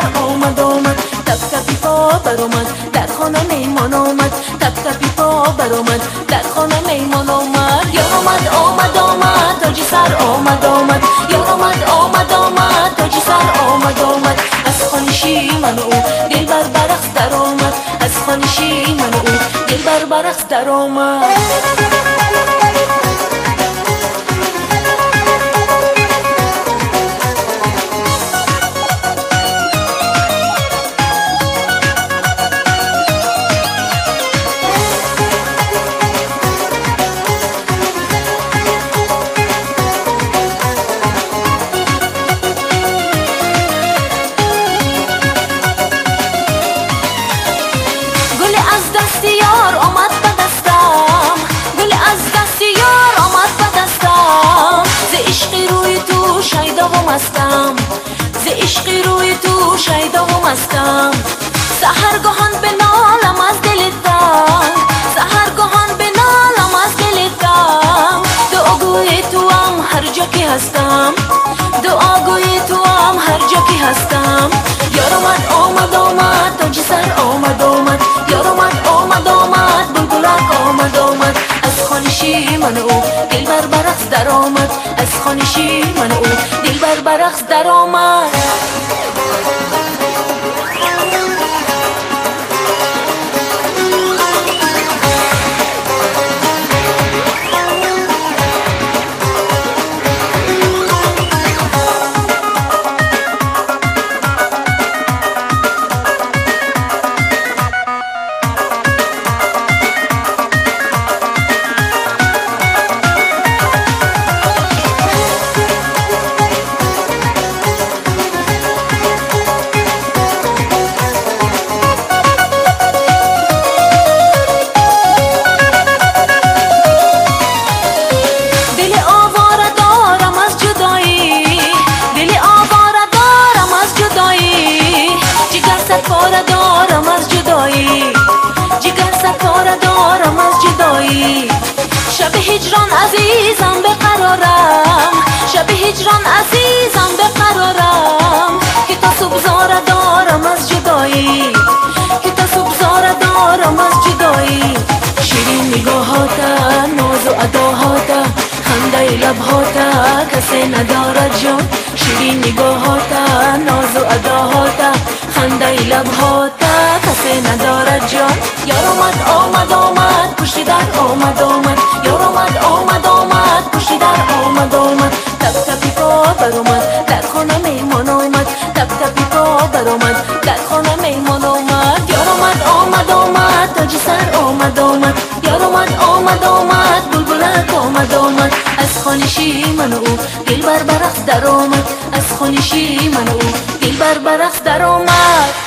سر آمد تپ تپی پا برآمد در خانه میمان آمد تپ تپی پا برآمد در خانه میمان آمد یار آمد تاج سر آمد یار آمد تاج سر آمد از خانه شیمن او دلبر برقص در آمد از خانه شیمن او دلبر برقص در آمد یار آمد به دستم گل از دست یار آمد به دستم ز عشق روی تو شیدا و مستم ز عشق روی تو شیدا و مستم سحرگاهان به نالم از دلتم سحرگاهان به نالم از دلتم دعاگوی تو هم هر جا که هستم دعاگوی تو هم هر جا که هستم یار آمد تاج سر آمد یار آمد بلبلک آمد از خانه شیمن او دلبر برقص در آمد از خانه شیمن او دلبر برقص در آمد پاره دارم از جدایی جگر سپاره دارم از جدایی شب هجران عزیزم بقرارم شب هجران عزیزم بقرارم که تا صبح زاره دارم از جدایی که تا صبح زاره دارم از جدایی شیرین نگاهاتا ناز و اداهاتا خنده لبهاتا کسی ندارد جان شیرین نگاهاتا ناز و اداهاتا خنده لبهاتا کسی ندارد جان یار آمد پشت در آمد یار آمد پشت در آمد تپ تپی پا برآمد در خانه میمان آمد تپ تپی پا برآمد در خانه میمان آمد یار آمد تاج سر آمد یار آمد بلبلک آمد از خانه شیمن او دلبر برقص در آمد از خانه شیمن او دلبر برقص در آمد